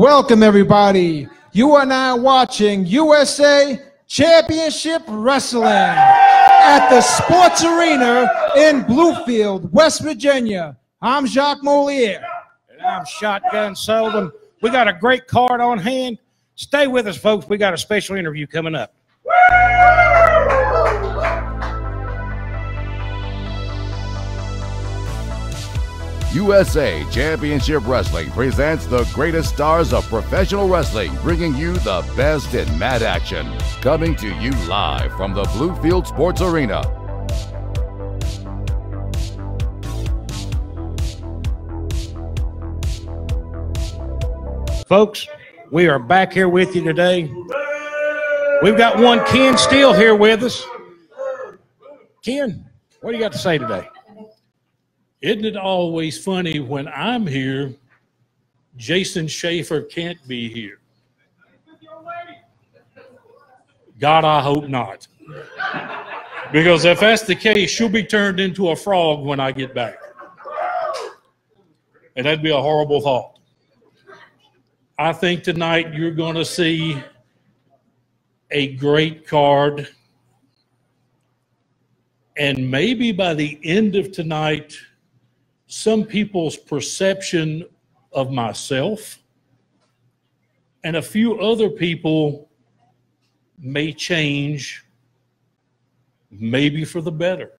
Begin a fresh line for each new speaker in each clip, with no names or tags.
Welcome, everybody. You are now watching USA Championship Wrestling at the Sports Arena in Bluefield, West Virginia. I'm Jacques Moliere.
And I'm Shotgun Sullivan. We got a great card on hand. Stay with us, folks. We got a special interview coming up.
USA Championship Wrestling presents the greatest stars of professional wrestling, bringing you the best in mat action. Coming to you live from the Bluefield Sports Arena.
Folks, we are back here with you today. We've got one Ken Steele here with us. Ken, what do you got to say today?
Isn't it always funny when I'm here, Jason Schaefer can't be here? God, I hope not. Because if that's the case, she'll be turned into a frog when I get back. And that'd be a horrible thought. I think tonight you're going to see a great card. And maybe by the end of tonight, some people's perception of myself and a few other people may change, maybe for the better.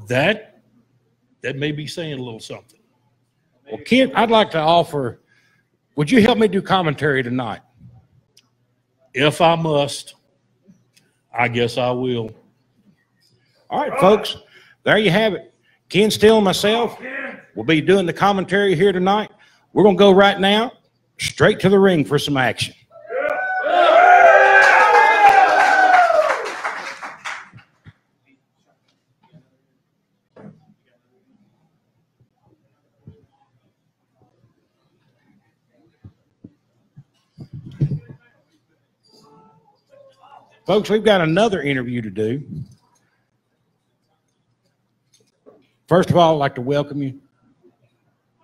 That may be saying a little something.
Well, Ken, I'd like to offer, would you help me do commentary tonight?
If I must, I guess I will.
All right, folks. There you have it. Ken Steele and myself will be doing the commentary here tonight. We're going to go right now straight to the ring for some action. Folks, we've got another interview to do. First of all, I'd like to welcome you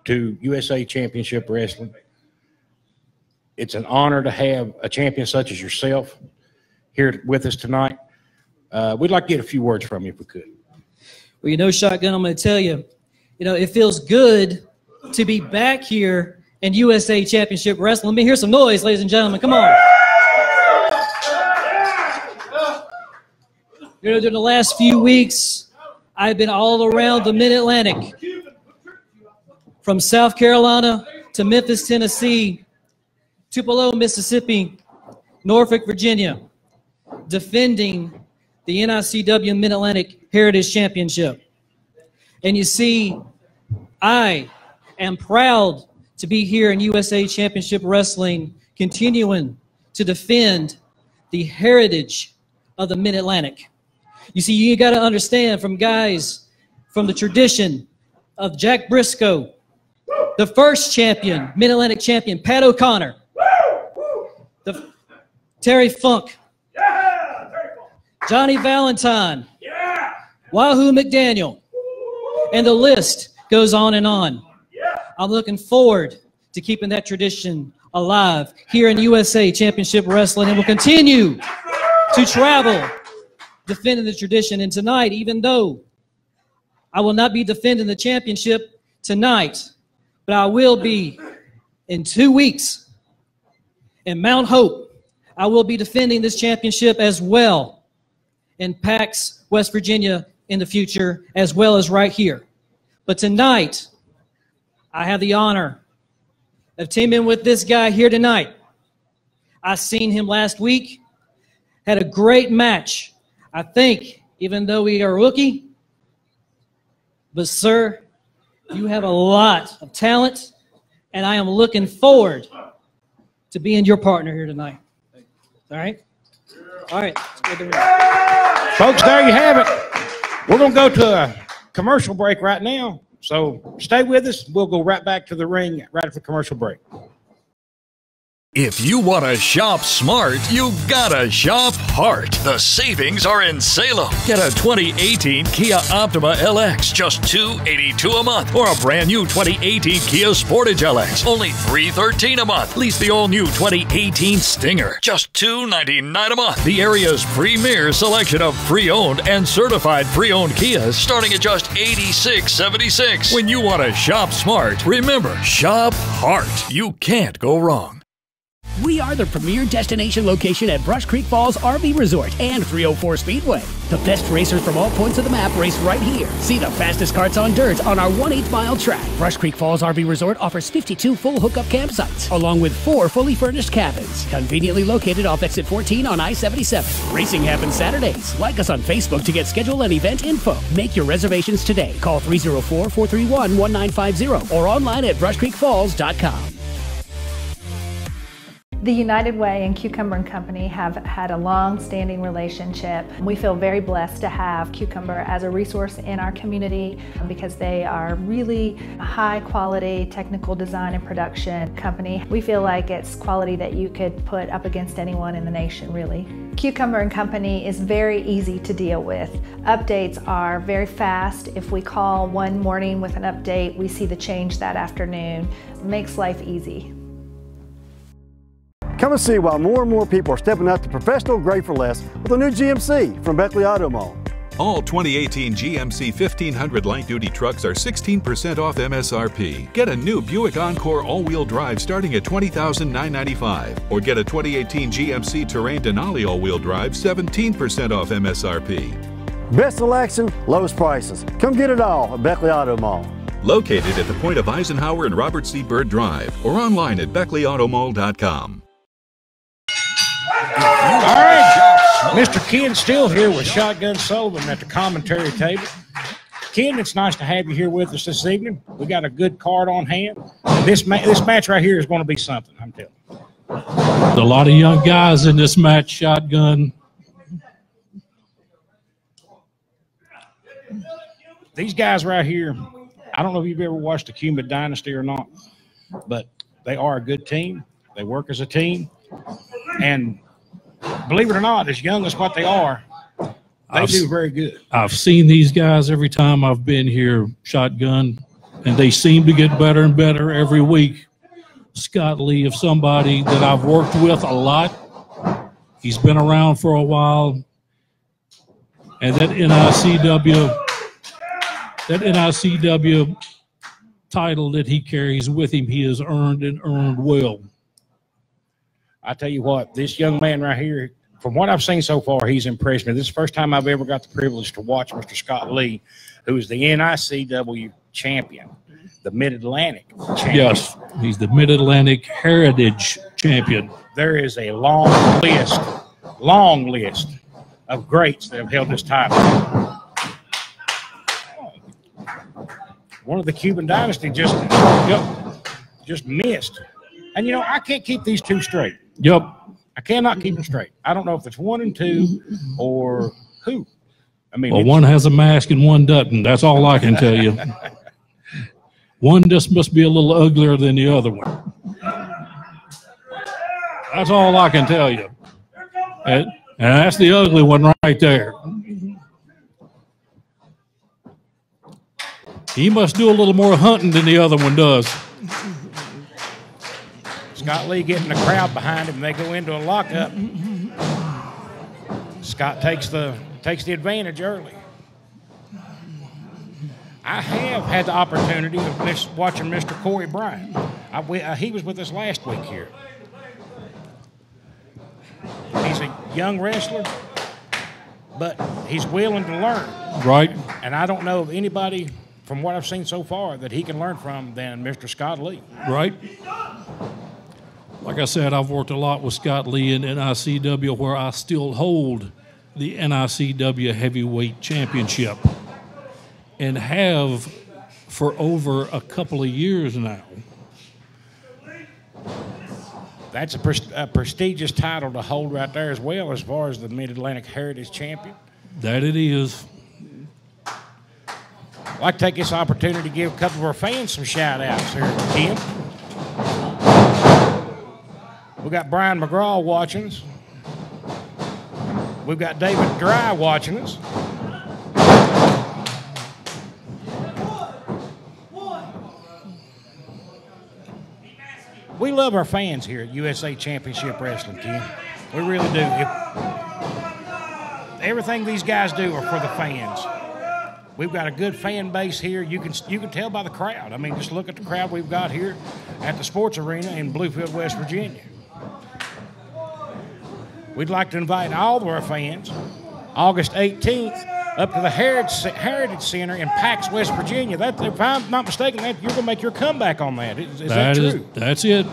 to USA Championship Wrestling. It's an honor to have a champion such as yourself here with us tonight. We'd like to get a few words from you if we could.
Well, you know, Shotgun, I'm going to tell you, it feels good to be back here in USA Championship Wrestling. Let me hear some noise, ladies and gentlemen. Come on. During the last few weeks, I've been all around the Mid-Atlantic, from South Carolina to Memphis, Tennessee, Tupelo, Mississippi, Norfolk, Virginia, defending the NICW Mid-Atlantic Heritage Championship. And you see, I am proud to be here in USA Championship Wrestling, continuing to defend the heritage of the Mid-Atlantic. You see, you got to understand, from guys from the tradition of Jack Briscoe, the first champion, Mid-Atlantic champion, Pat O'Connor, Terry Funk, Johnny Valentine, Wahoo McDaniel, and the list goes on and on. I'm looking forward to keeping that tradition alive here in USA Championship Wrestling, and we'll continue to travel defending the tradition. And tonight, even though I will not be defending the championship tonight, but I will be in 2 weeks in Mount Hope. I will be defending this championship as well in Pax, West Virginia in the future, as well as right here. But tonight, I have the honor of teaming with this guy here tonight. I seen him last week, had a great match. I think, even though we are rookie, but sir, you have a lot of talent, and I am looking forward to being your partner here tonight. All right? All right.
Folks, there you have it. We're going to go to a commercial break right now, so stay with us. We'll go right back to the ring right after the commercial break.
If you want to shop smart, you gotta shop Hart. The savings are in Salem. Get a 2018 Kia Optima LX, just $282 a month, or a brand new 2018 Kia Sportage LX, only $313 a month. Lease the all-new 2018 Stinger, just $299 a month. The area's premier selection of pre-owned and certified pre-owned Kias, starting at just $86.76. When you want to shop smart, remember, shop Hart. You can't go wrong.
We are the premier destination location at Brush Creek Falls RV Resort and 304 Speedway. The best racers from all points of the map race right here. See the fastest karts on dirt on our 1/8 mile track. Brush Creek Falls RV Resort offers 52 full hookup campsites, along with 4 fully furnished cabins. Conveniently located off exit 14 on I-77. Racing happens Saturdays. Like us on Facebook to get schedule and event info. Make your reservations today. Call 304-431-1950 or online at brushcreekfalls.com.
The United Way and Cucumber & Company have had a long-standing relationship. We feel very blessed to have Cucumber as a resource in our community because they are really a high-quality technical design and production company. We feel like it's quality that you could put up against anyone in the nation, really. Cucumber & Company is very easy to deal with. Updates are very fast. If we call one morning with an update, we see the change that afternoon. It makes life easy.
Come and see why more and more people are stepping up to professional grade for less with a new GMC from Beckley Auto Mall.
All 2018 GMC 1500 light-duty trucks are 16% off MSRP. Get a new Buick Encore all-wheel drive starting at $20,995, or get a 2018 GMC Terrain Denali all-wheel drive 17% off MSRP.
Best selection, lowest prices. Come get it all at Beckley Auto Mall.
Located at the point of Eisenhower and Robert C. Byrd Drive, or online at BeckleyAutomall.com.
All right, Mr. Kidd still here with Shotgun Sullivan at the commentary table. Kidd, it's nice to have you here with us this evening. We got a good card on hand. This match right here is going to be something, I'm telling you.
A lot of young guys in this match, Shotgun.
These guys right here, I don't know if you've ever watched the Cuban Dynasty or not, but they are a good team. They work as a team. And believe it or not, as young as what they are, they do very good.
I've seen these guys every time I've been here, Shotgun, and they seem to get better and better every week. Scott Lee, if somebody that I've worked with a lot, he's been around for a while, and that NICW title that he carries with him, he has earned and earned well.
I tell you what, this young man right here, from what I've seen so far, he's impressed me. This is the first time I've ever got the privilege to watch Mr. Scott Lee, who is the NICW champion, the Mid-Atlantic champion.
Yes, he's the Mid-Atlantic Heritage champion.
There is a long list of greats that have held this title. One of the Cuban Dynasty just missed. And, you know, I can't keep these two straight.
Yep.
I cannot keep them straight. I don't know if it's 1 and 2 or who. I mean,
well, one has a mask and one doesn't. That's all I can tell you. One just must be a little uglier than the other one. That's all I can tell you. And that's the ugly one right there. He must do a little more hunting than the other one does.
Scott Lee getting the crowd behind him. They go into a lockup. Scott takes the advantage early. I have had the opportunity of watching Mr. Corey Bryant. He was with us last week here. He's a young wrestler, but he's willing to learn.
Right.
And I don't know of anybody, from what I've seen so far, that he can learn from than Mr. Scott Lee.
Right. Like I said, I've worked a lot with Scott Lee in NICW, where I still hold the NICW Heavyweight Championship and have for over a couple of years now.
That's a prestigious title to hold right there as well, as far as the Mid-Atlantic Heritage Champion.
That it is.
I'd like to take this opportunity to give a couple of our fans some shout-outs here, Tim. We got Brian McGraw watching us. We've got David Dry watching us. We love our fans here at USA Championship Wrestling, Ken. We really do. Everything these guys do are for the fans. We've got a good fan base here. You can tell by the crowd. I mean, just look at the crowd we've got here at the Sports Arena in Bluefield, West Virginia. We'd like to invite all of our fans August 18th up to the Heritage Center in Pax, West Virginia. If I'm not mistaken, you're going to make your comeback on that. Is that true?
That's it.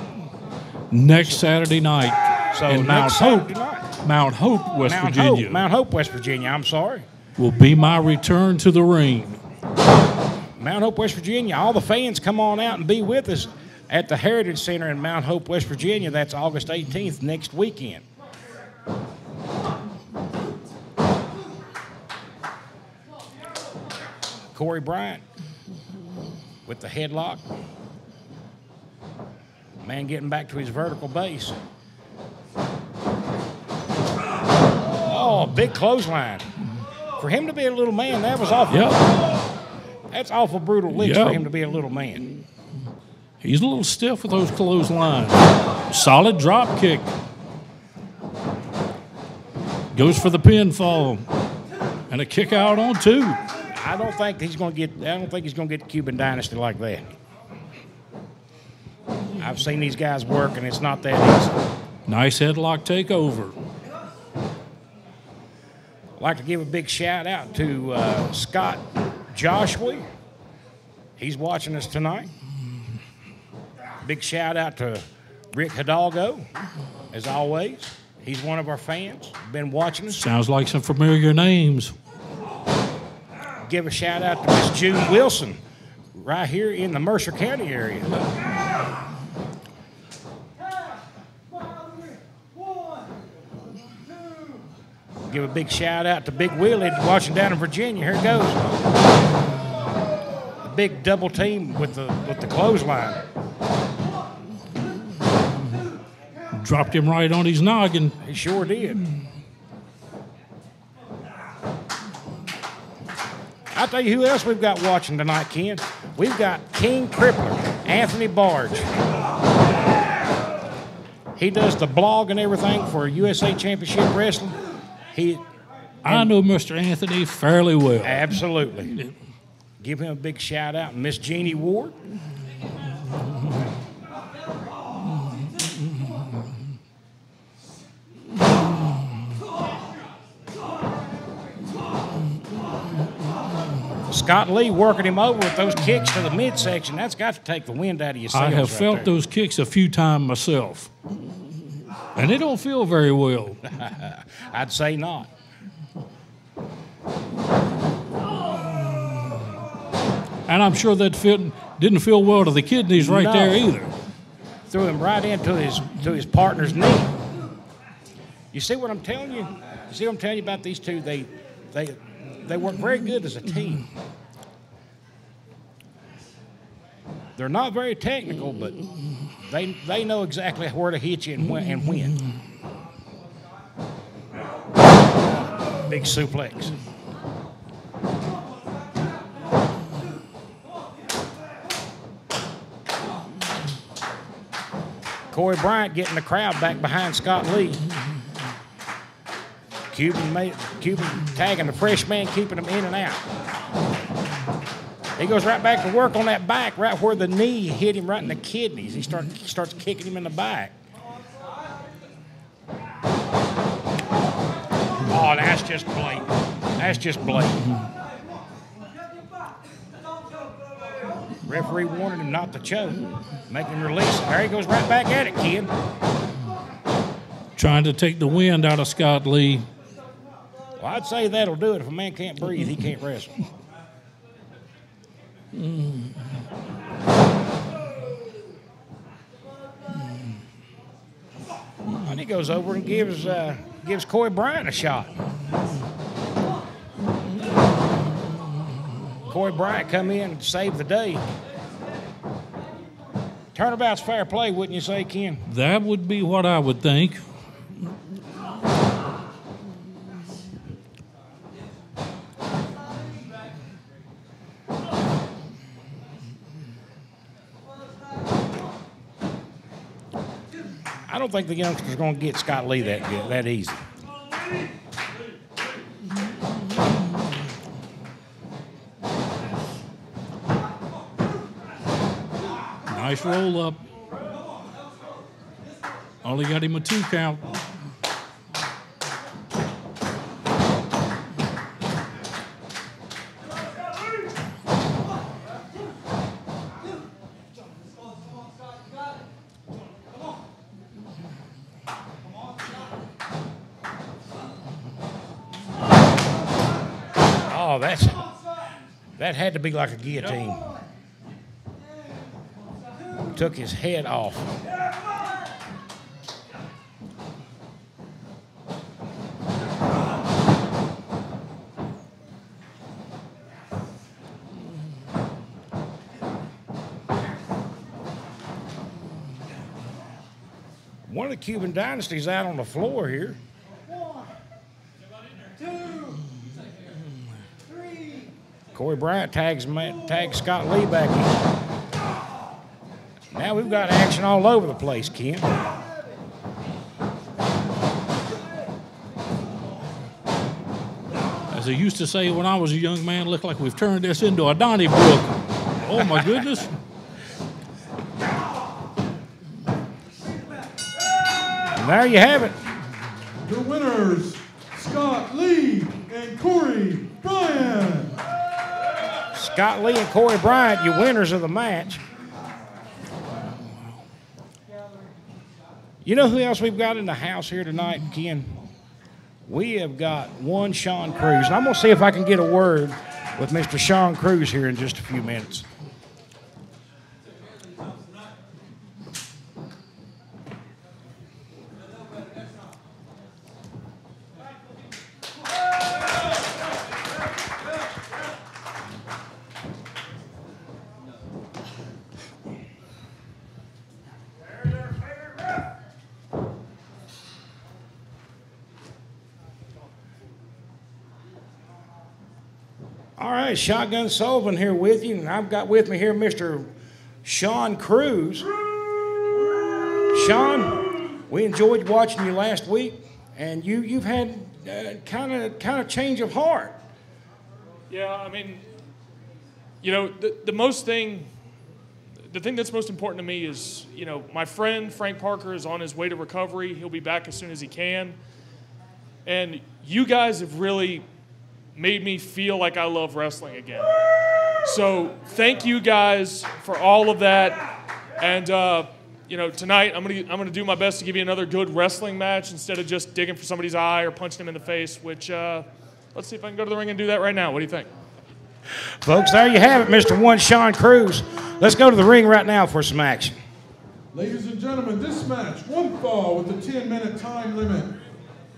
Next Saturday night in Mount Hope, West Virginia.
Mount Hope, West Virginia. I'm sorry.
Will be my return to the ring.
Mount Hope, West Virginia. All the fans come on out and be with us at the Heritage Center in Mount Hope, West Virginia. That's August 18th, next weekend. Corey Bryant with the headlock. Man getting back to his vertical base. Oh, big clothesline. For him to be a little man, that was awful.
Yep.
That's awful brutal licks for him to be a little man.
He's a little stiff with those clotheslines. Solid drop kick. Goes for the pinfall. And a kick out on 2.
I don't think he's going to get the Cuban Dynasty like that. I've seen these guys work, and it's not that easy.
Nice headlock takeover.
I'd like to give a big shout out to Scott Joshua. He's watching us tonight. Big shout out to Rick Hidalgo, as always. He's one of our fans, been watching us.
Sounds like some familiar names.
Give a shout out to Miss June Wilson, right here in the Mercer County area. Give a big shout out to Big Willie watching down in Virginia. Here it goes. The big double team with the clothesline.
Dropped him right on his noggin.
He sure did. I'll tell you who else we've got watching tonight, Ken. We've got King Crippler, Anthony Barge. He does the blog and everything for USA Championship Wrestling.
I know Mr. Anthony fairly well.
Absolutely. Give him a big shout out. Miss Jeannie Ward. Scott Lee working him over with those kicks to the midsection. That's got to take the wind out of your sails.
I have felt those kicks a few times myself. And they don't feel very well.
I'd say not.
And I'm sure that didn't feel well to the kidneys right there either.
Threw him right into his partner's knee. You see what I'm telling you? You see what I'm telling you about these two? They work very good as a team. They're not very technical, but they know exactly where to hit you and when. Big suplex. Corey Bryant getting the crowd back behind Scott Lee. Cuban tagging the fresh man, keeping him in and out. He goes right back to work on that back, right where the knee hit him right in the kidneys. He starts kicking him in the back. Oh, that's just blatant. That's just blatant. Referee wanted him not to choke. Make him release it. There he goes right back at it, kid.
Trying to take the wind out of Scott Lee.
Well, I'd say that'll do it. If a man can't breathe, he can't wrestle. And he goes over and gives Corey Bryant a shot. Corey Bryant come in and save the day. Turnabout's fair play, wouldn't you say, Ken?
That would be what I would think.
I don't think the youngster's going to get Scott Lee that easy.
Nice roll up. Only got him a 2 count.
Oh, that had to be like a guillotine. Took his head off. One of the Cuban dynasties out on the floor here.
1, 2, 3.
Corey Bryant tags Scott Lee back in. Now we've got action all over the place, Ken.
As they used to say when I was a young man, look like we've turned this into a Donnybrook. Oh, my goodness.
And there you have it.
The winners, Scott Lee and Corey Bryant.
Scott Lee and Corey Bryant, your winners of the match. You know who else we've got in the house here tonight, Ken? We have got one Shawn Cruz. And I'm going to see if I can get a word with Mr. Shawn Cruz here in just a few minutes. All right, Shotgun Sullivan here with you, and I've got with me here Mr. Shawn Cruz. Shawn, we enjoyed watching you last week, and you've had kind of change of heart.
Yeah, I mean, you know, the thing that's most important to me is, you know, my friend Frank Parker is on his way to recovery. He'll be back as soon as he can, and you guys have really made me feel like I love wrestling again. So thank you guys for all of that. And you know, tonight I'm gonna do my best to give you another good wrestling match instead of just digging for somebody's eye or punching him in the face. Which let's see if I can go to the ring and do that right now. What do you think?
Folks, there you have it, Mr. One Shawn Cruz. Let's go to the ring right now for some action.
Ladies and gentlemen, this match, one fall with a 10-minute time limit.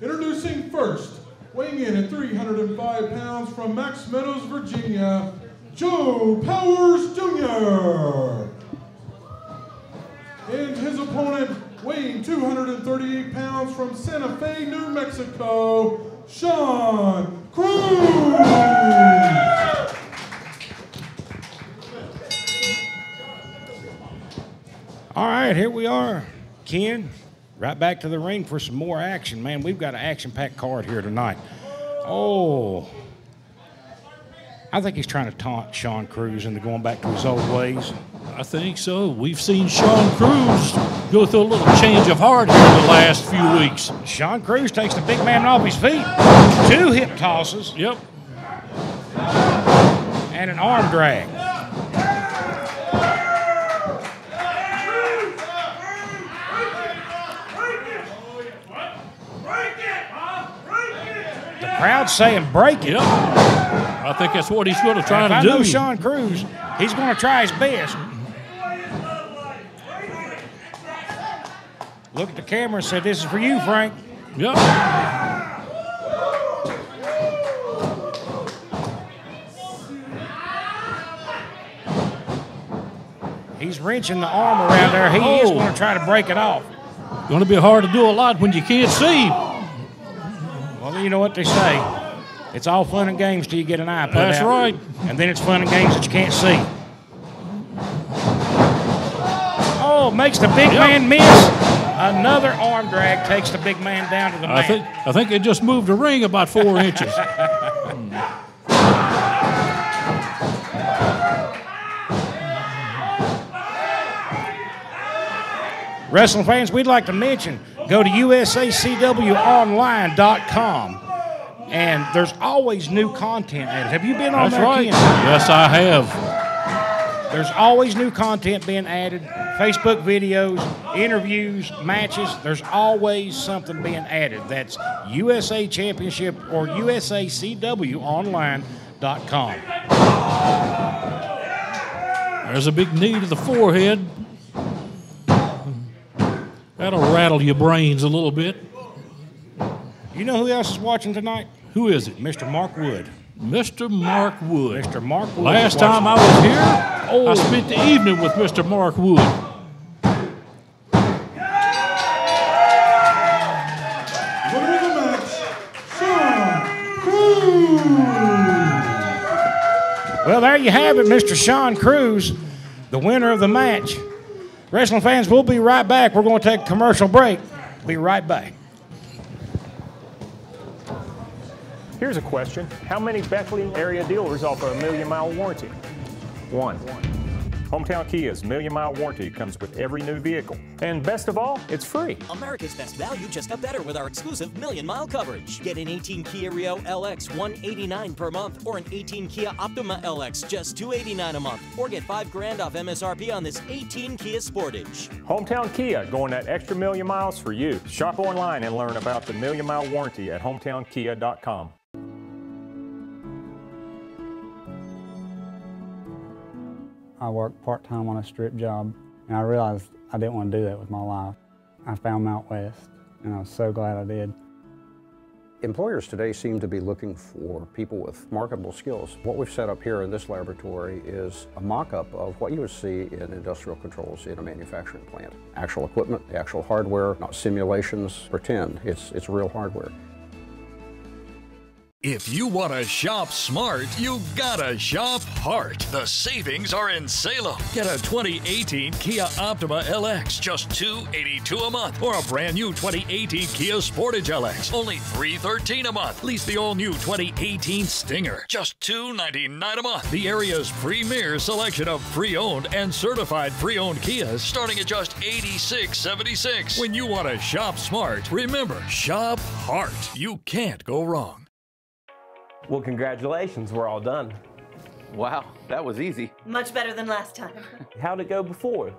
Introducing first, weighing in at 305 pounds from Max Meadows, Virginia, Joe Powers Jr. And his opponent, weighing 238 pounds from Santa Fe, New Mexico, Shawn Cruz.
All right, here we are, Ken. Right back to the ring for some more action. Man, we've got an action-packed card here tonight. Oh, I think he's trying to taunt Shawn Cruz into going back to his old ways.
I think so. We've seen Shawn Cruz go through a little change of heart here in the last few weeks.
Shawn Cruz takes the big man off his feet. 2 hip tosses.
Yep.
And an arm drag. Crowd saying break it.
Yep. I think that's what he's going to try to do.
If I know Shawn Cruz, he's going to try his best. Look at the camera and said, "This is for you, Frank."
Yep.
He's wrenching the arm around there. He is going to try to break it off.
Going to be hard to do a lot when you can't see.
Well, you know what they say. It's all fun and games till you get an eye put out.
That's right.
And then it's fun and games that you can't see. Oh, makes the big man miss. Another arm drag takes the big man down to the mat.
I think it just moved the ring about 4 inches.
Wrestling fans, we'd like to mention, go to USACWonline.com, and there's always new content added. Have you been on
That's
there,
right.
Ken?
Yes, I have.
There's always new content being added, Facebook videos, interviews, matches. There's always something being added. That's USA Championship or USACWonline.com.
There's a big knee to the forehead. That'll rattle your brains a little bit.
You know who else is watching tonight?
Who is it?
Mr. Mark Wood.
Mr. Mark Wood.
Mr. Mark Wood.
Last time I was here, I spent the evening with Mr. Mark Wood.
Winner of the match, Shawn Cruz.
Well, there you have it, Mr. Shawn Cruz, the winner of the match. Wrestling fans, we'll be right back. We're going to take a commercial break. Be right back.
Here's a question. How many Beckley area dealers offer a million-mile warranty? 1. Hometown Kia's million-mile warranty comes with every new vehicle. And best of all, it's free.
America's best value just got better with our exclusive million-mile coverage. Get an 18 Kia Rio LX, $189 per month, or an 18 Kia Optima LX, just $289 a month. Or get $5,000 off MSRP on this 18 Kia Sportage.
Hometown Kia, going that extra million miles for you. Shop online and learn about the million-mile warranty at hometownkia.com.
I worked part-time on a strip job, and I realized I didn't want to do that with my life. I found Mount West, and I was so glad I did.
Employers today seem to be looking for people with marketable skills. What we've set up here in this laboratory is a mock-up of what you would see in industrial controls in a manufacturing plant. Actual equipment, the actual hardware, not simulations, pretend. It's real hardware.
If you want to shop smart, you gotta shop Hart. The savings are in Salem. Get a 2018 Kia Optima LX, just $282 a month, or a brand new 2018 Kia Sportage LX, only $313 a month. Lease the all-new 2018 Stinger, just $299 a month. The area's premier selection of pre-owned and certified pre-owned Kias, starting at just $86.76. When you want to shop smart, remember, shop Hart. You can't go wrong.
Well, congratulations, we're all done.
Wow, that was easy.
Much better than last time.
How'd it go before?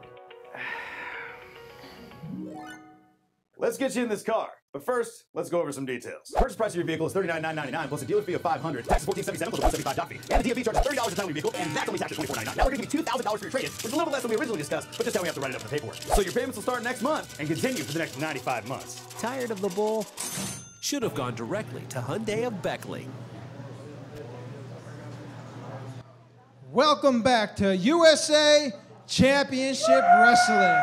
Let's get you in this car. But first, let's go over some details. Purchase price of your vehicle is $39,999 plus a dealer fee of $500. Tax is $14.77 plus a $175 dock fee. And the DMV charges $30 to title your vehicle, and that's only taxed at $24.99. Now we're going to give you $2,000 for your trade-in, which is a little less than we originally discussed, but just how we have to write it up in the paperwork. So your payments will start next month and continue for the next 95 months.
Tired of the bull? Should have gone directly to Hyundai of Beckley.
Welcome back to USA Championship Wrestling,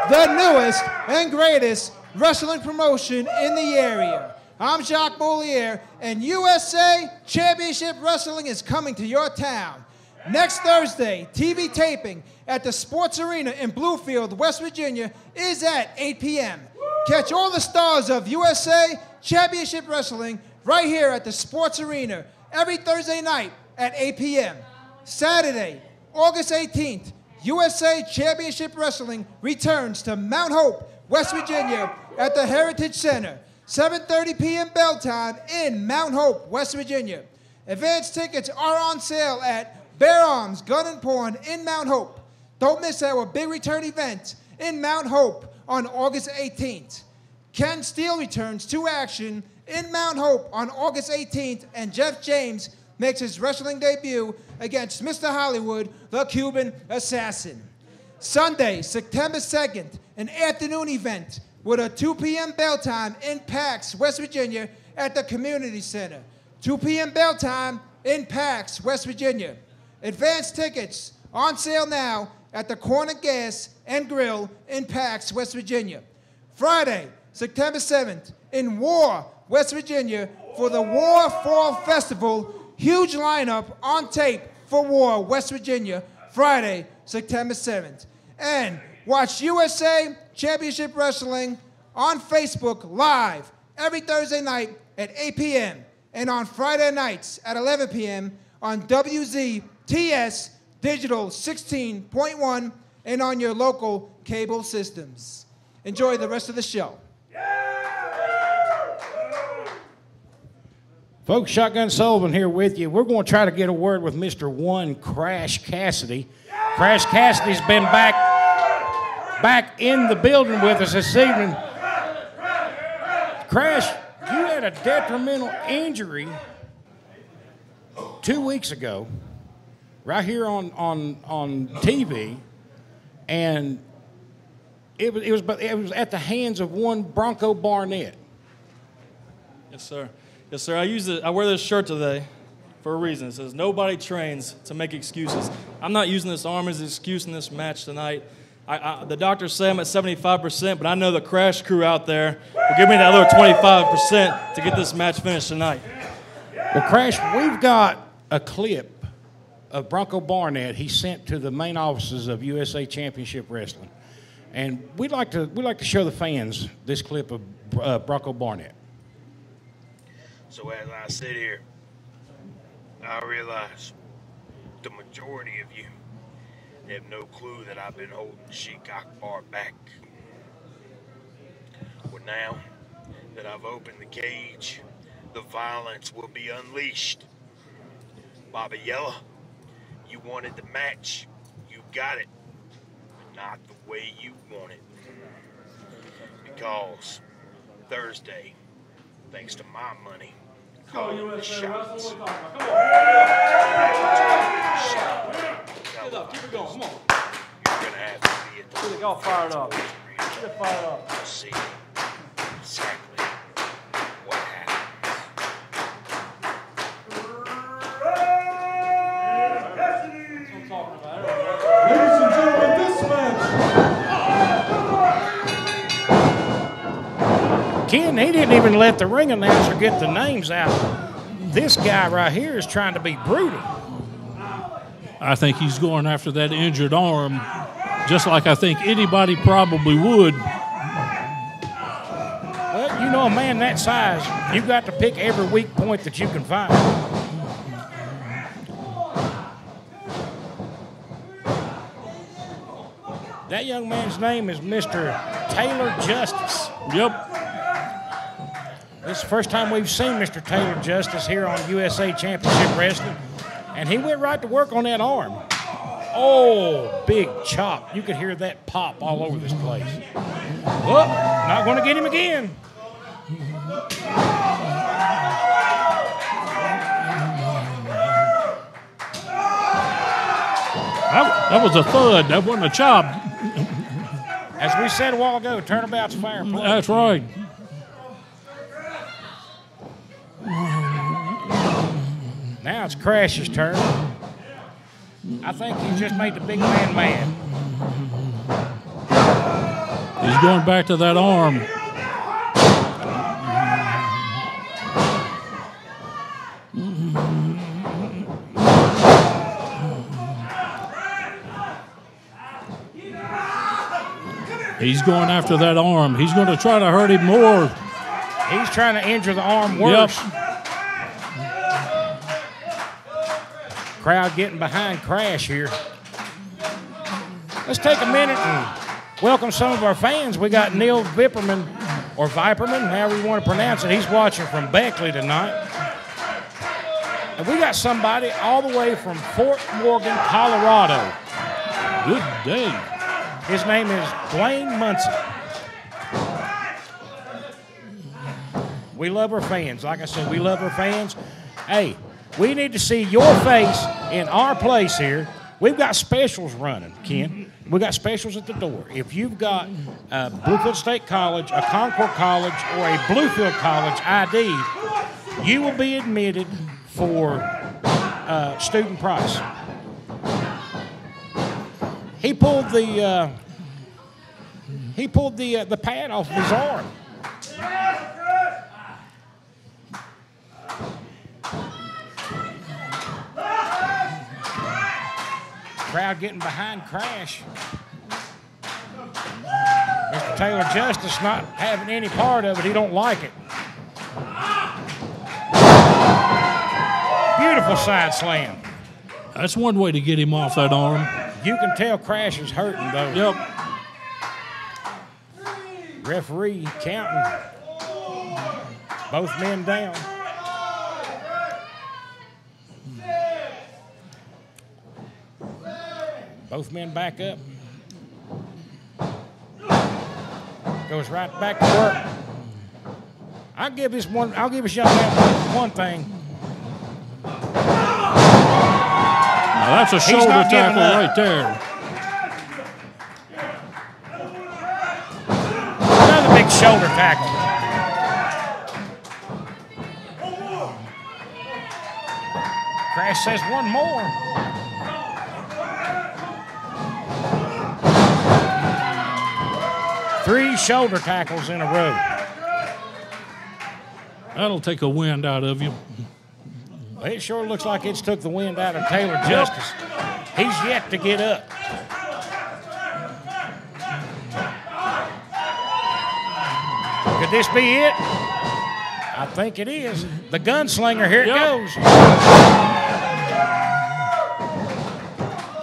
the newest and greatest wrestling promotion in the area. I'm Jacques Bollier, and USA Championship Wrestling is coming to your town. Next Thursday, TV taping at the Sports Arena in Bluefield, West Virginia is at 8 p.m. Catch all the stars of USA Championship Wrestling right here at the Sports Arena every Thursday night at 8 p.m. Saturday, August 18th, USA Championship Wrestling returns to Mount Hope, West Virginia at the Heritage Center. 7:30 p.m. bell time in Mount Hope, West Virginia. Advance tickets are on sale at Bear Arms Gun and Pawn in Mount Hope. Don't miss our big return event in Mount Hope on August 18th. Ken Steele returns to action in Mount Hope on August 18th, and Jeff James makes his wrestling debut against Mr. Hollywood, the Cuban Assassin. Sunday, September 2nd, an afternoon event with a 2 p.m. bell time in Pax, West Virginia at the Community Center. 2 p.m. bell time in Pax, West Virginia. Advance tickets on sale now at the Corner Gas and Grill in Pax, West Virginia. Friday, September 7th, in War, West Virginia, for the War Fall Festival. Huge lineup on tape for War, West Virginia, Friday, September 7th. And watch USA Championship Wrestling on Facebook live every Thursday night at 8 p.m. and on Friday nights at 11 p.m. on WZTS Digital 16.1 and on your local cable systems. Enjoy the rest of the show.
Folks, Shotgun Sullivan here with you. We're going to try to get a word with Mr. One Crash Cassidy. Crash Cassidy's been back in the building with us this evening. Crash, you had a detrimental injury 2 weeks ago, right here on TV, and it was at the hands of one Bronco Barnett.
Yes, sir. Yes, sir. I wear this shirt today for a reason. It says, "Nobody trains to make excuses." I'm not using this arm as an excuse in this match tonight. The doctors say I'm at 75%, but I know the Crash crew out there will give me that other 25% to get this match finished tonight.
Well, Crash, we've got a clip of Bronco Barnett he sent to the main offices of USA Championship Wrestling. And we'd like to show the fans this clip of Bronco Barnett.
So as I sit here, I realize the majority of you have no clue that I've been holding Sheik Akbar back. Well, now that I've opened the cage, the violence will be unleashed. Baba Yela, you wanted the match, you got it, but not the way you want it. Because Thursday, thanks to my money, calling the shots. Come on. Keep it going, come on. You're gonna have to be at the
Get it all fired up. Get it fired up.
to see exactly what happens.
Ladies and gentlemen, this match.
Ken, he didn't even let the ring announcer get the names out. This guy right here is trying to be brutal.
I think he's going after that injured arm, just like I think anybody probably would.
Well, you know, a man that size, you've got to pick every weak point that you can find. That young man's name is Mr. Taylor Justice.
Yep.
This is the first time we've seen Mr. Taylor Justice here on USA Championship Wrestling. And he went right to work on that arm. Oh, big chop. You could hear that pop all over this place. Oh, not going to get him again.
That was a thud. That wasn't a chop.
As we said a while ago, turnabout's fair play.
That's right.
Now it's Crash's turn. I think he just made the big man mad.
He's going back to that arm. He's going after that arm. He's going to try to hurt him more.
He's trying to injure the arm worse.
Yep.
Crowd getting behind Crash here. Let's take a minute and welcome some of our fans. We got Neil Viperman, or Viperman, however you want to pronounce it. He's watching from Beckley tonight. And we got somebody all the way from Fort Morgan, Colorado.
Good day.
His name is Dwayne Munson. We love our fans. Like I said, we love our fans. Hey, we need to see your face in our place here. We've got specials running, Ken. We've got specials at the door. If you've got a Bluefield State College, a Concord College, or a Bluefield College ID, you will be admitted for student price. He pulled the pad off of his arm. Crowd getting behind Crash. Mr. Taylor Justice not having any part of it. He don't like it. Beautiful side slam.
That's one way to get him off that arm.
You can tell Crash is hurting, though.
Yep.
Referee counting. Both men down. Both men back up. Goes right back to work. I'll give this young man one thing.
Now that's a shoulder tackle right there.
Another big shoulder tackle. Crash says one more. Three shoulder tackles in a row.
That'll take a wind out of you.
It sure looks like it's took the wind out of Taylor Justice. He's yet to get up. Could this be it? I think it is. The gunslinger, here it goes.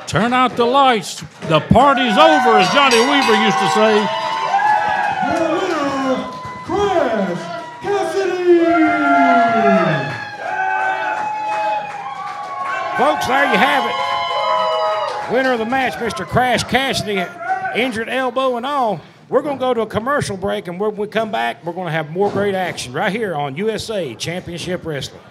Turn out the lights. The party's over, as Johnny Weaver used to say.
Your winner, Crash Cassidy!
Folks, there you have it. Winner of the match, Mr. Crash Cassidy, injured elbow and all. We're going to go to a commercial break, and when we come back, we're going to have more great action right here on USA Championship Wrestling.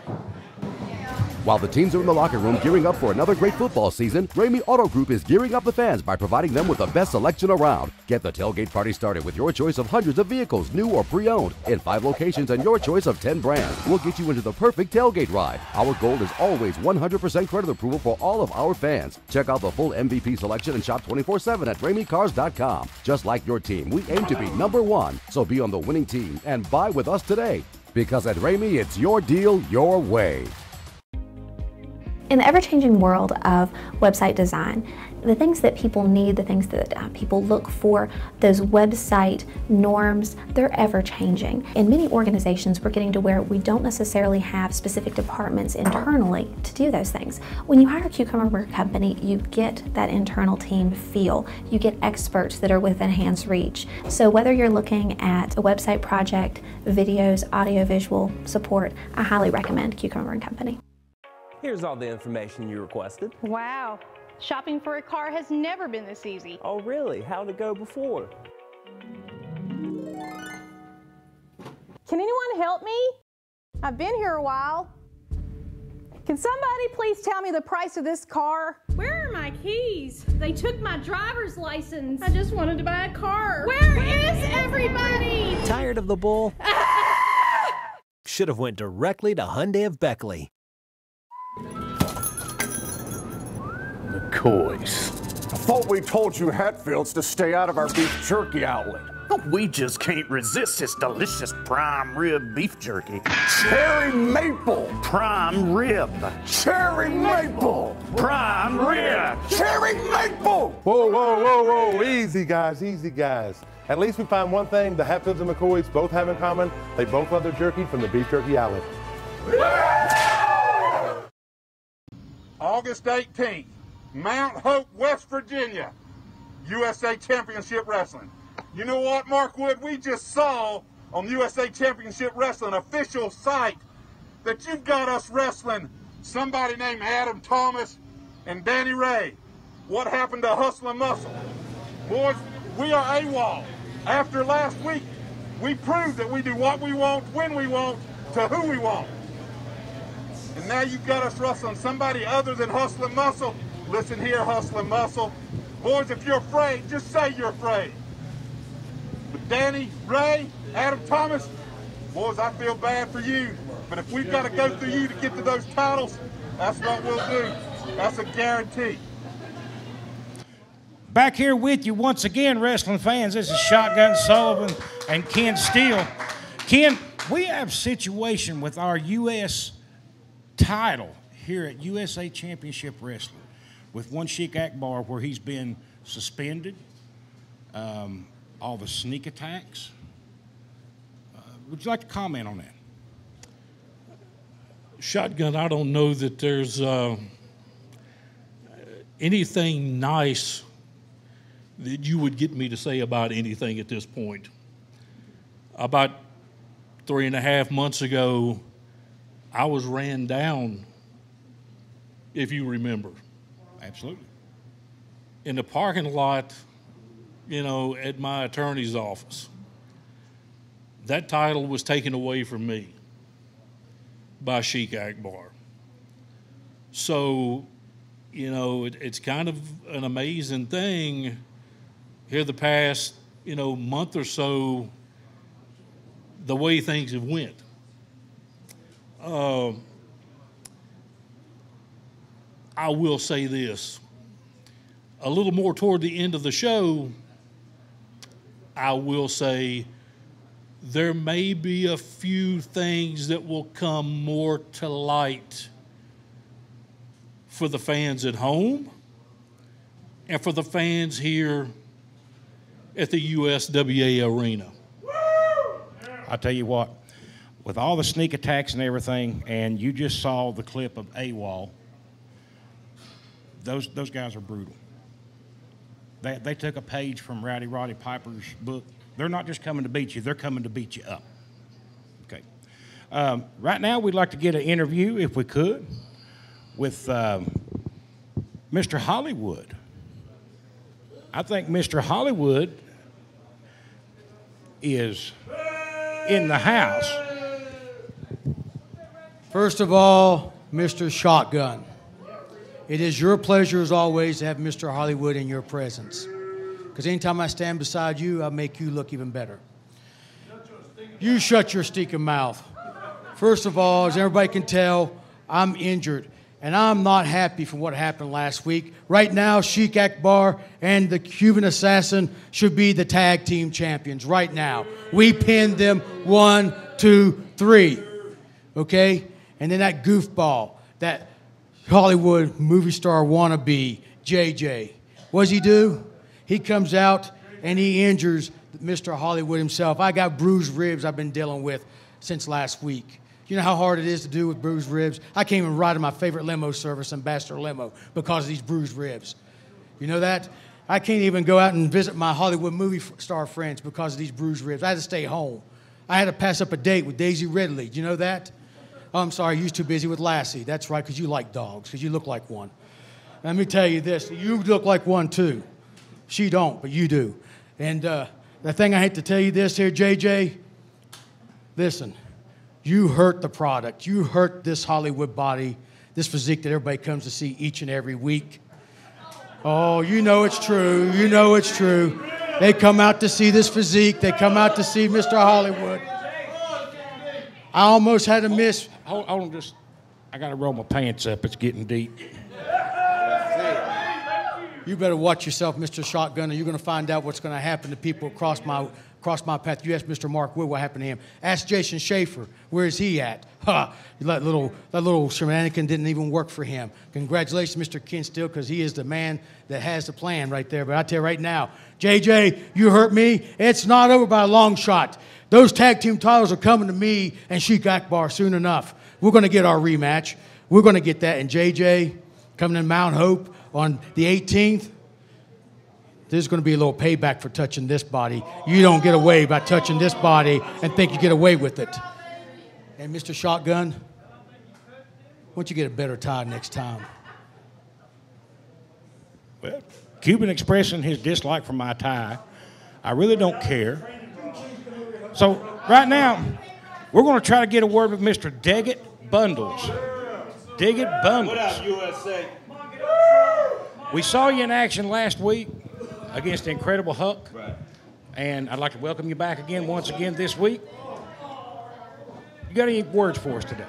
While the teams are in the locker room gearing up for another great football season, Ramey Auto Group is gearing up the fans by providing them with the best selection around. Get the tailgate party started with your choice of hundreds of vehicles, new or pre-owned, in 5 locations and your choice of 10 brands. We'll get you into the perfect tailgate ride. Our goal is always 100% credit approval for all of our fans. Check out the full MVP selection and shop 24/7 at RameyCars.com. Just like your team, we aim to be #1, so be on the winning team and buy with us today. Because at Ramey, it's your deal, your way.
In the ever-changing world of website design, the things that people need, the things that people look for, those website norms, they're ever-changing. In many organizations, we're getting to where we don't necessarily have specific departments internally to do those things. When you hire a Cucumber Company, you get that internal team feel. You get experts that are within hand's reach. So whether you're looking at a website project, videos, audio-visual support, I highly recommend Cucumber Company.
Here's all the information you requested.
Wow. Shopping for a car has never been this easy.
Oh, really? How'd it go before?
Can anyone help me? I've been here a while. Can somebody please tell me the price of this car?
Where are my keys? They took my driver's license. I just wanted to buy a car.
Where is everybody?
Tired of the bull? Should have went directly to Hyundai of Beckley.
McCoys.
I thought we told you Hatfields to stay out of our beef jerky outlet.
We just can't resist this delicious prime rib beef jerky.
Cherry maple.
Prime rib.
Cherry maple.
Prime rib.
Cherry maple.
Whoa, whoa, whoa, whoa. Easy, guys. Easy, guys. At least we found one thing the Hatfields and McCoys both have in common. They both love their jerky from the beef jerky outlet.
August 18th, Mount Hope, West Virginia, USA Championship Wrestling. You know what, Markwood? We just saw on USA Championship Wrestling official site that you've got us wrestling somebody named Adam Thomas and Danny Ray. What happened to Hustle and Muscle? Boys, we are AWOL. After last week, we proved that we do what we want, when we want, to who we want. And now you've got us wrestling somebody other than Hustle and Muscle. Listen here, Hustle and Muscle. Boys, if you're afraid, just say you're afraid. But Danny, Ray, Adam Thomas, boys, I feel bad for you. But if we've got to go through you to get to those titles, that's what we'll do. That's a guarantee.
Back here with you once again, wrestling fans. This is Shotgun Sullivan and Ken Steele. Ken, we have a situation with our U.S. title here at USA Championship Wrestling with one Sheik Akbar where he's been suspended, all the sneak attacks. Would you like to comment on that?
Shotgun, I don't know that there's anything nice that you would get me to say about anything at this point. About 3.5 months ago, I was ran down, if you remember.
Absolutely.
In the parking lot, at my attorney's office. That title was taken away from me by Sheik Akbar. So, it's kind of an amazing thing here the past, month or so, the way things have went. I will say this. A little more toward the end of the show, I will say there may be a few things that will come more to light for the fans at home and for the fans here at the USWA Arena.
I'll tell you what, with all the sneak attacks and everything, and you just saw the clip of AWOL, those guys are brutal. They took a page from Rowdy Roddy Piper's book. They're not just coming to beat you, they're coming to beat you up. Okay. Right now, we'd like to get an interview, if we could, with Mr. Hollywood. I think Mr. Hollywood is in the house.
First of all, Mr. Shotgun, it is your pleasure as always to have Mr. Hollywood in your presence. Because anytime I stand beside you, I make you look even better. You shut your stinking mouth. First of all, as everybody can tell, I'm injured. And I'm not happy from what happened last week. Right now, Sheik Akbar and the Cuban Assassin should be the tag team champions right now. We pinned them 1, 2, 3. Okay? And then that goofball, that Hollywood movie star wannabe, JJ. What does he do? He comes out and he injures Mr. Hollywood himself. I got bruised ribs I've been dealing with since last week. You know how hard it is to do with bruised ribs? I can't even ride in my favorite limo service, Ambassador Limo, because of these bruised ribs. You know that? I can't even go out and visit my Hollywood movie star friends because of these bruised ribs. I had to stay home. I had to pass up a date with Daisy Ridley. Do you know that? Oh, I'm sorry, you was too busy with Lassie. That's right, because you like dogs, because you look like one. Let me tell you this, you look like one too. She don't, but you do. And the thing I hate to tell you this here, JJ, listen, you hurt the product. You hurt this Hollywood body, this physique that everybody comes to see each and every week. Oh, you know it's true. You know it's true. They come out to see this physique. They come out to see Mr. Hollywood. I almost had to miss.
Hold on, just, I got to roll my pants up. It's getting deep.
You better watch yourself, Mr. Shotgun, or you're going to find out what's going to happen to people across my path. You ask Mr. Mark Wood what happened to him. Ask Jason Schaefer, where is he at? Ha! That little shenanigan didn't even work for him. Congratulations, Mr. Ken Steele, because he is the man that has the plan right there. But I tell you right now, JJ, you hurt me. It's not over by a long shot. Those tag team titles are coming to me and Sheik Akbar soon enough. We're going to get our rematch. We're going to get that. And JJ, coming to Mount Hope on the 18th, there's going to be a little payback for touching this body. You don't get away by touching this body and think you get away with it. And Mr. Shotgun, why don't you get a better tie next time?
Well, Cuban expressing his dislike for my tie. I really don't care. So right now, we're going to try to get a word with Mr. Deget Bundlez. Deget Bundlez.
What up, USA?
We saw you in action last week against the Incredible Hulk.
Right.
And I'd like to welcome you back again, once again this week. You got any words for us today?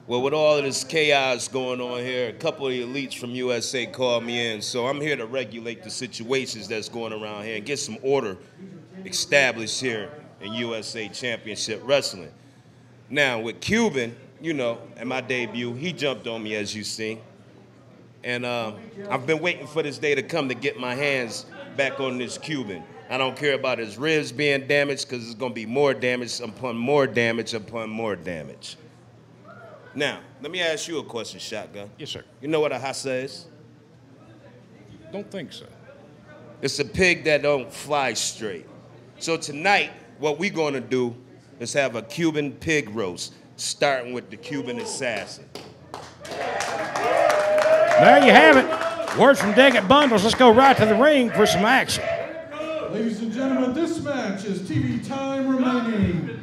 Well, with all of this chaos going on here, a couple of the elites from USA called me in, so I'm here to regulate the situations that's going around here and get some order established here in USA Championship Wrestling. Now, with Cuban, you know, at my debut, he jumped on me, as you see. And I've been waiting for this day to come to get my hands back on this Cuban. I don't care about his ribs being damaged, because it's going to be more damage upon more damage upon more damage. Now, let me ask you a question, Shotgun.
Yes, sir.
You know what a hassa is?
Don't think so.
It's a pig that don't fly straight. So tonight, what we're going to do is have a Cuban pig roast, starting with the Cuban Assassin.
There you have it. Words from Deget Bundlez. Let's go right to the ring for some action.
Ladies and gentlemen, this match is TV time remaining.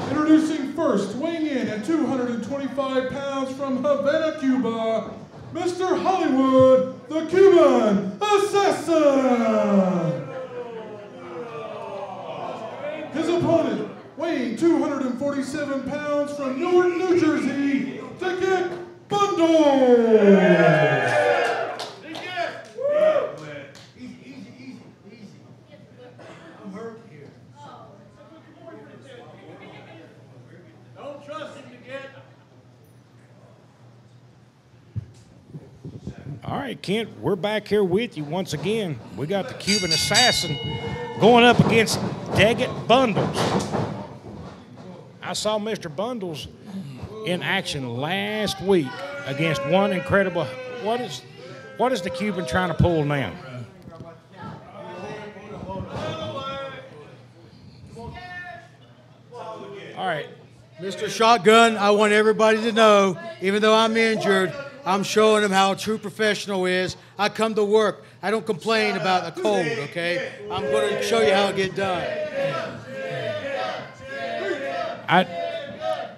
Introducing first, weighing in at 225 pounds from Havana, Cuba, Mr. Hollywood, the Cuban Assassin. His opponent, weighing 247 pounds from Newark, New Jersey, Deget Bundlez.
All right, Kent, we're back here with you once again. We got the Cuban Assassin going up against Deget Bundlez. I saw Mr. Bundlez in action last week against one incredible. What is the Cuban trying to pull now?
All right, Mr. Shotgun, I want everybody to know, even though I'm injured, I'm showing them how a true professional is. I come to work. I don't complain about a cold, okay? I'm going to show you how it gets done.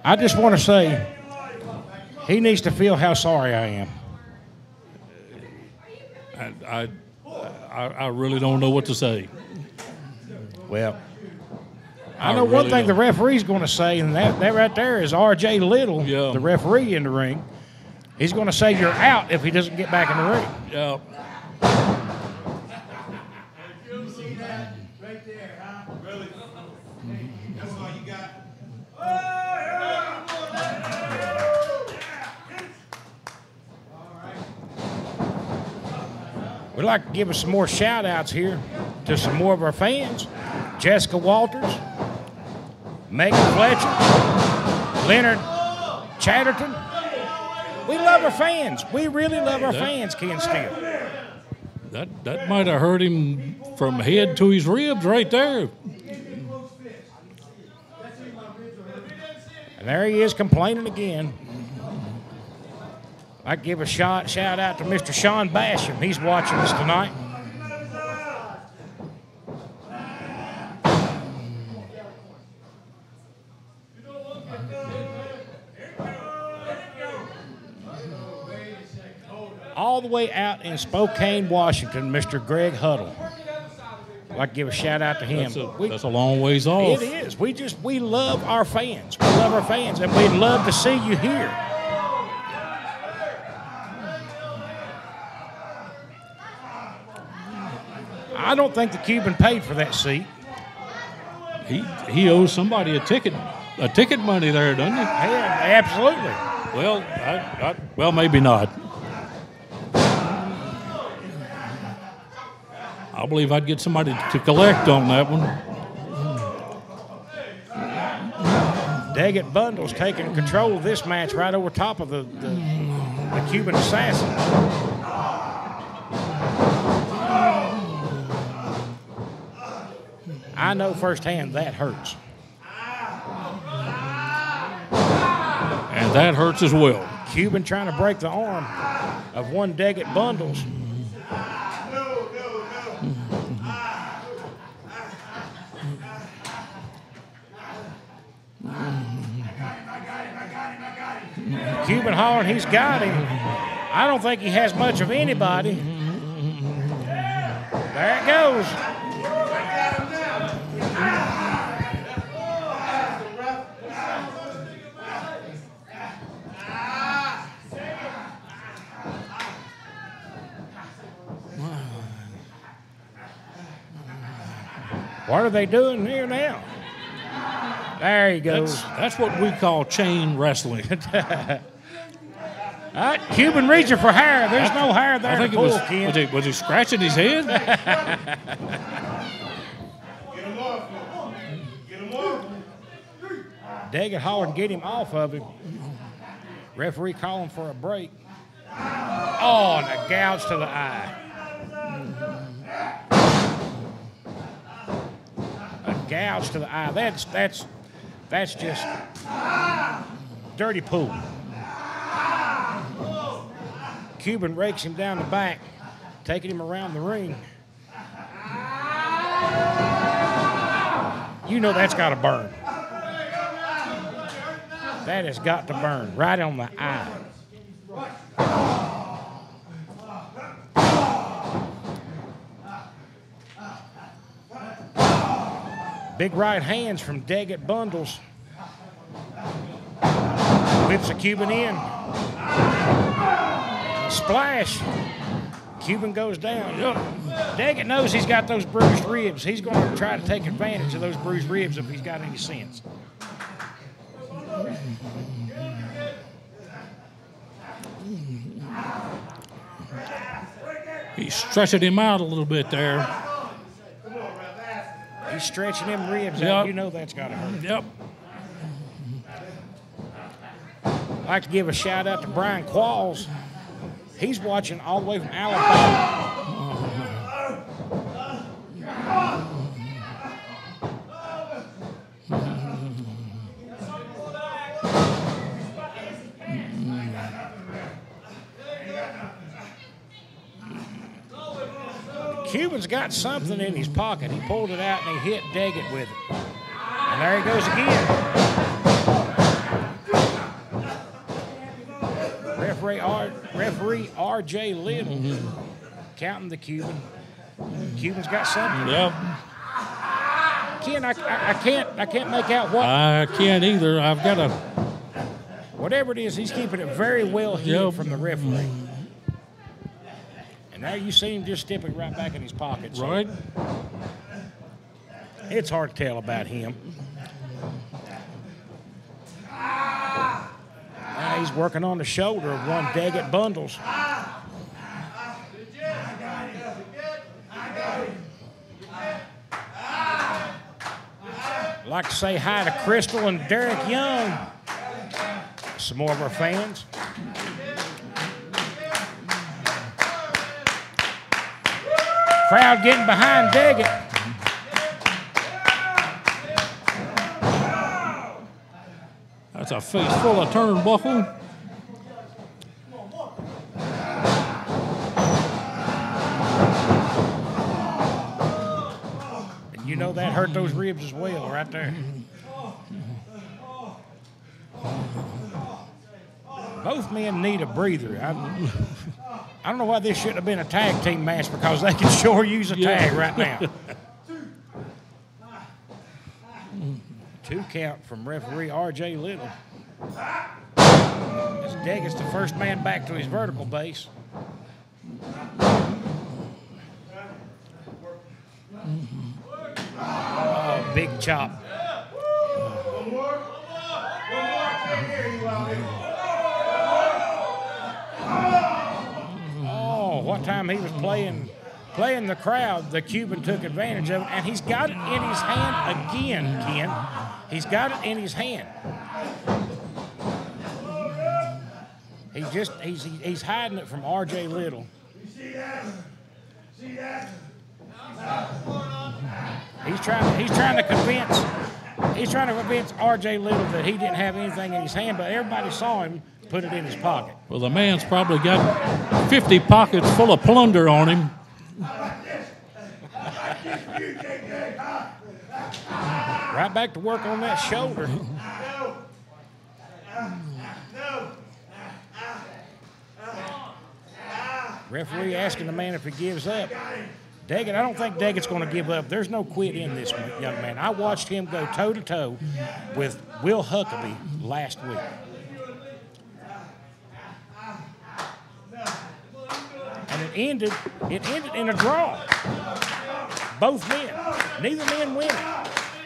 I just want to say, he needs to feel how sorry I am.
I really don't know what to say.
Well, I know one thing the referee's going to say, and that right there is R.J. Little, the referee in the ring. He's going to say you're out if he doesn't get back in the ring.
Yeah.
You see that right there, huh? Really? That's all you got?
We'd like to give us some more shout-outs here to some more of our fans. Jessica Walters, Megan Fletcher, Leonard Chatterton. We love our fans. We really love our fans, Ken Steele.
That might have hurt him from head to his ribs right there.
And there he is complaining again. I'd give a shout out to Mr. Sean Basham. He's watching us tonight. All the way out in Spokane, Washington, Mr. Greg Huddle. I'd like to give a shout out to him.
That's a long ways off.
It is. We love our fans. We love our fans, and we'd love to see you here. I don't think the Cuban paid for that seat.
He owes somebody a ticket money there, doesn't he?
Yeah, absolutely.
Well, well, maybe not. I believe I'd get somebody to collect on that one.
Deget Bundlez taking control of this match right over top of the Cuban Assassin. I know firsthand that hurts.
And that hurts as well.
Cuban trying to break the arm of one Deget Bundlez. Cuban hollering he's got him. I don't think he has much of anybody. There it goes. What are they doing here now? There he goes.
That's what we call chain wrestling.
Cuban reaching for hair. There's no hair there.
I think was he scratching his head?
Deget hollered and get him off of him. Referee calling for a break. Oh, and a gouge to the eye. A gouge to the eye. That's just dirty pool. Cuban rakes him down the back, taking him around the ring. You know that's got to burn. That has got to burn right on the eye. Big right hands from Deget Bundlez. Whips a Cuban in. Splash. Cuban goes down. Deget knows he's got those bruised ribs. He's going to try to take advantage of those bruised ribs if he's got any sense.
He's stretching him out a little bit there.
He's stretching them ribs out. You know that's got to hurt.
Yep.
I'd like to give a shout out to Brian Qualls. He's watching all the way from Alabama. Cuban's got something in his pocket. He pulled it out and he hit Deget with it. And there he goes again. Referee R.J. Little counting the Cuban. Cuban's got something.
Yep.
Ken, I can't make out what.
I can't either. I've got a.
Whatever it is, he's keeping it very well hidden from the referee. And now you see him just step it right back in his pocket. So
right.
It's hard to tell about him. Now he's working on the shoulder of one Deget Bundlez. I'd like to say hi to Crystal and Derek Young. Some more of our fans. Crowd getting behind Deget.
That's a face full of turnbuckle.
And you know that hurt those ribs as well right there. Both men need a breather. I don't know why this shouldn't have been a tag team match because they can sure use a tag right now. 2 count from referee R.J. Little. As Deget's the first man back to his vertical base. Oh, big chop. What time he was playing the crowd, the Cuban took advantage of it, and he's got it in his hand again, Ken. He's got it in his hand. He's hiding it from R.J. Little. He's trying to convince R.J. Little that he didn't have anything in his hand, but everybody saw him put it in his pocket.
Well, the man's probably got 50 pockets full of plunder on him.
Right back to work on that shoulder. Referee asking the man if he gives up. Deget, I don't think Deget's going to give up. There's no quit in this young man. I watched him go toe-to-toe with Will Huckabee last week. And it ended in a draw. Both men. Neither man win it.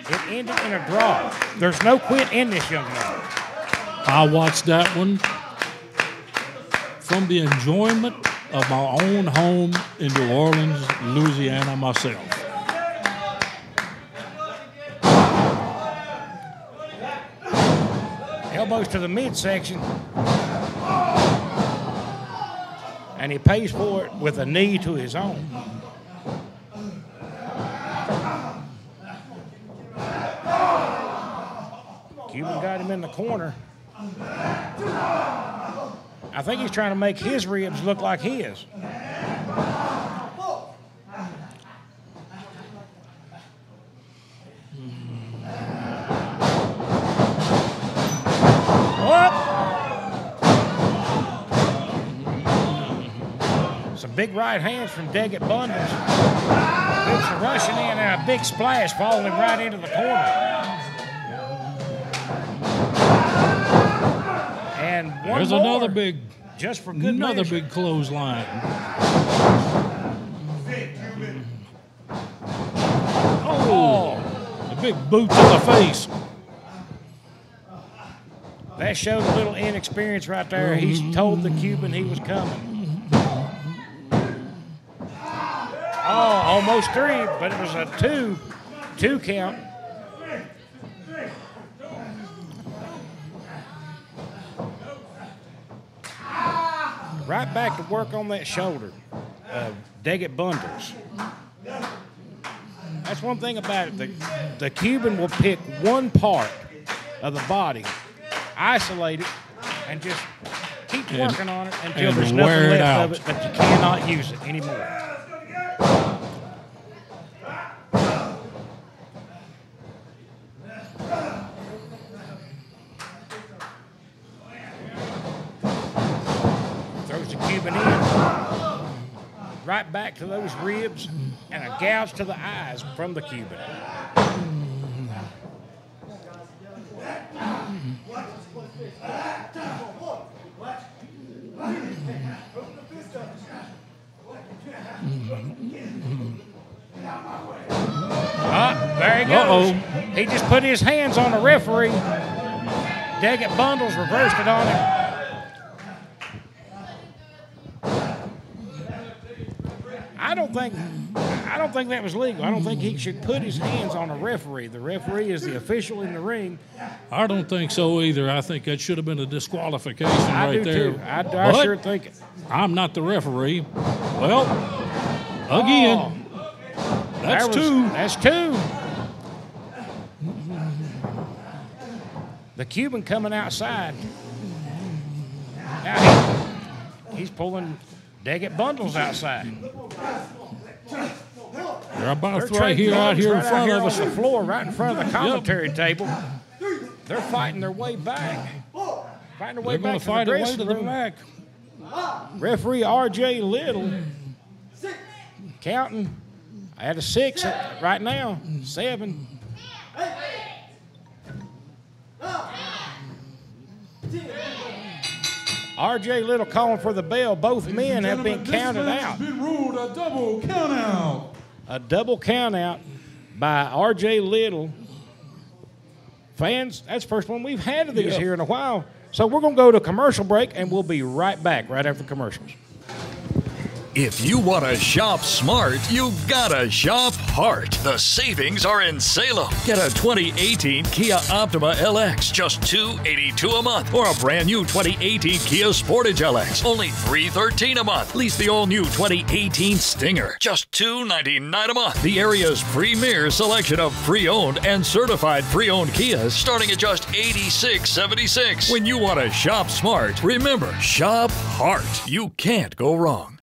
It ended in a draw. There's no quit in this young man.
I watched that one from the enjoyment of my own home in New Orleans, Louisiana myself.
Elbows to the midsection. And he pays for it with a knee to his own. Cuban got him in the corner. I think he's trying to make his ribs look like his. Some big right hands from Deget Bundlez. Boots are rushing in and a big splash falling right into the corner. And one
There's
more,
another big,
just for good
another
measure.
big clothesline. Oh, a big boot to the face.
That showed a little inexperience right there. He's told the Cuban he was coming. Oh, almost three, but it was a two count. Right back to work on that shoulder. Deget Bundlez. That's one thing about it. The Cuban will pick one part of the body, isolate it, and just keep working on it until there's nothing left of it that you cannot use it anymore. Throws the Cuban in, right back to those ribs, and a gouge to the eyes from the Cuban. There he goes. He just put his hands on the referee. Deget Bundlez reversed it on him. I don't think that was legal. I don't think he should put his hands on a referee. The referee is the official in the ring.
I don't think so either. I think that should have been a disqualification right there.
Too. I sure think it.
I'm not the referee. Well, again, that's two.
That's two. The Cuban coming outside. Now he's pulling Deget Bundlez outside.
They're about right here, out here in front of us.
On the floor, right in front of the commentary table. They're fighting their way back. Fighting their way back to the dressing room. Referee R.J. Little counting at a 6 right now. 7. R.J. Little calling for the bell. Both men have been counted out.
Been ruled a double count out.
A double count out by R.J. Little. Fans, that's the first one we've had of these here in a while. So we're going to go to commercial break, and we'll be right back right after commercials.
If you want to shop smart, you gotta shop Hart. The savings are in Salem. Get a 2018 Kia Optima LX, just $282 a month, or a brand new 2018 Kia Sportage LX, only $313 a month. Lease the all-new 2018 Stinger, just $299 a month. The area's premier selection of pre-owned and certified pre-owned Kias, starting at just $86.76. When you want to shop smart, remember, shop Hart. You can't go wrong.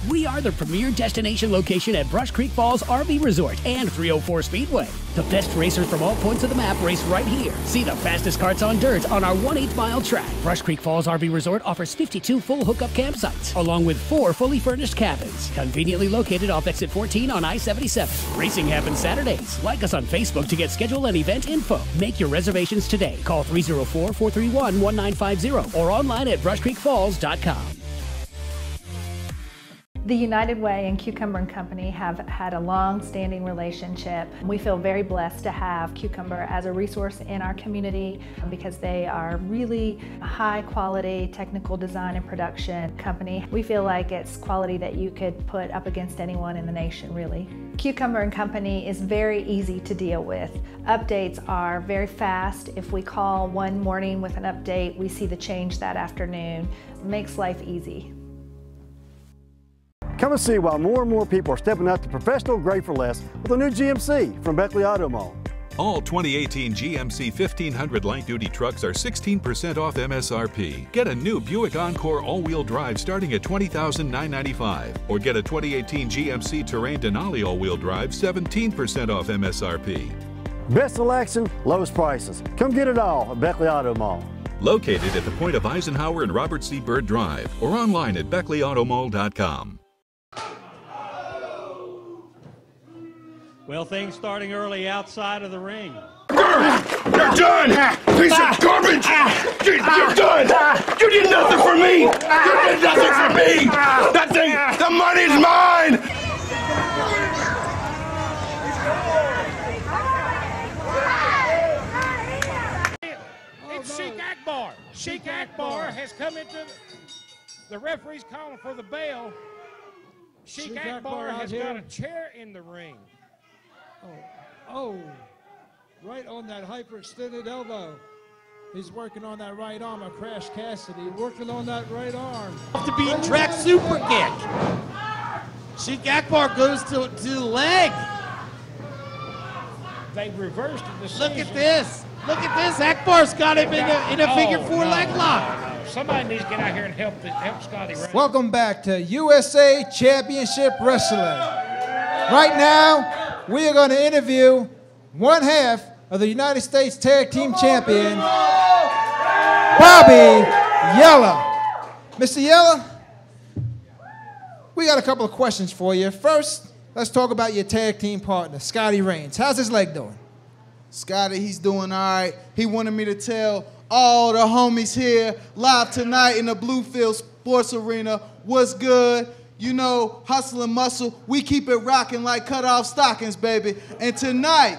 We are the premier destination location at Brush Creek Falls RV Resort and 304 Speedway. The best racers from all points of the map race right here. See the fastest karts on dirt on our 1/8 mile track. Brush Creek Falls RV Resort offers 52 full hookup campsites, along with 4 fully furnished cabins. Conveniently located off exit 14 on I-77. Racing happens Saturdays. Like us on Facebook to get schedule and event info. Make your reservations today. Call 304-431-1950 or online at brushcreekfalls.com.
The United Way and Cucumber & Company have had a long-standing relationship. We feel very blessed to have Cucumber as a resource in our community because they are really a high-quality technical design and production company. We feel like it's quality that you could put up against anyone in the nation, really. Cucumber & Company is very easy to deal with. Updates are very fast. If we call one morning with an update, we see the change that afternoon. It makes life easy.
Come and see why more and more people are stepping up to professional grade for less with a new GMC from Beckley Auto Mall.
All 2018 GMC 1500 light-duty trucks are 16% off MSRP. Get a new Buick Encore all-wheel drive starting at $20,995, or get a 2018 GMC Terrain Denali all-wheel drive 17% off MSRP.
Best selection, lowest prices. Come get it all at Beckley Auto Mall.
Located at the point of Eisenhower and Robert C. Byrd Drive, or online at BeckleyAutomall.com.
Well, things starting early outside of the ring.
You're done! Piece of garbage! You're done! You did nothing for me! You did nothing for me! Nothing! The money's mine!
It's Sheik Akbar. Sheik Akbar has come into the referee's calling for the bell. Sheik Akbar has got a chair in the ring.
Oh, right on that hyperextended elbow. He's working on that right arm of Crash Cassidy, working on that right arm.
To be track super kick. Sheik Akbar goes to the leg.
They reversed the decision.
Look at this. Look at this. Akbar's got him in a figure four leg lock.
No. Somebody needs to get out here and help Scotty Ray.
Welcome back to USA Championship Wrestling. Right now, we are going to interview one half of the United States Tag Team Champion, Bobby Yela. Mr. Yela, we got a couple of questions for you. First, let's talk about your tag team partner, Scotty Reigns. How's his leg doing?
Scotty, he's doing all right. He wanted me to tell all the homies here live tonight in the Bluefield Sports Arena what's good. You know, hustle and muscle, we keep it rocking like cut-off stockings, baby. And tonight,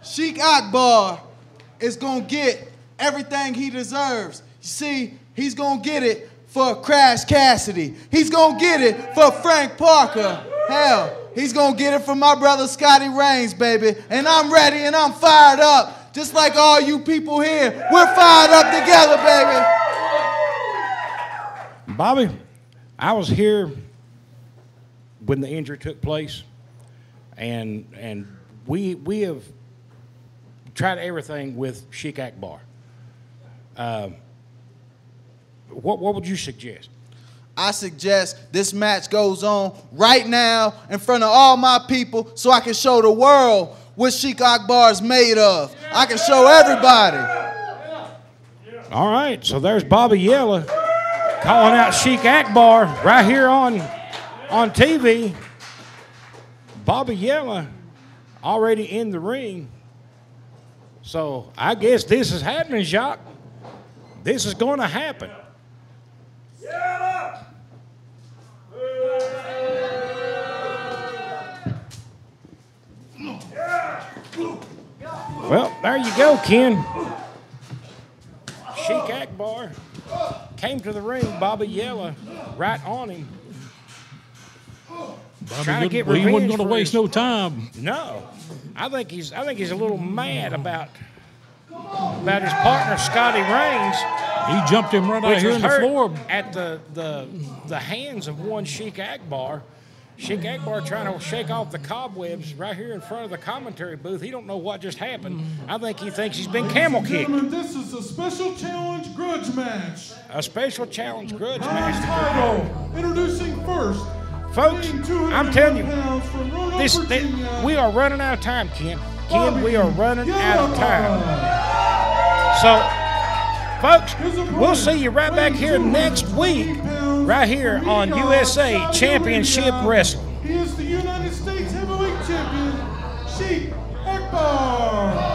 Sheik Akbar is going to get everything he deserves. You see, he's going to get it for Crash Cassidy. He's going to get it for Frank Parker. Hell, he's going to get it for my brother Scotty Reigns, baby. And I'm ready and I'm fired up. Just like all you people here, we're fired up together, baby.
Bobby, I was here when the injury took place, and we have tried everything with Sheik Akbar. What would you suggest?
I suggest this match goes on right now in front of all my people so I can show the world what Sheik Akbar is made of. I can show everybody.
All right, so there's Bobby Yela calling out Sheik Akbar right here on TV. Bobby Yela already in the ring. So I guess this is happening, Jacques. This is going to happen. Well, there you go, Ken. Sheik Akbar came to the ring. Bobby Yela right on him. Trying to get revenge.
He wasn't going to waste no time.
No, I think he's a little mad about his partner Scotty Reigns.
He jumped him right out here on the floor
at the hands of one Sheik Akbar. Sheik Akbar trying to shake off the cobwebs right here in front of the commentary booth. He don't know what just happened. I think he thinks he's been camel kicked.
Gentlemen, this is a special challenge grudge match.
A special challenge grudge match.
Title. Introducing first.
Folks, I'm telling you, we are running out of time, Ken. Ken, we are running out of time. So, folks, we'll see you right back here next week, right here on USA Championship Wrestling.
He is the United States Heavyweight Champion, Sheik Akbar.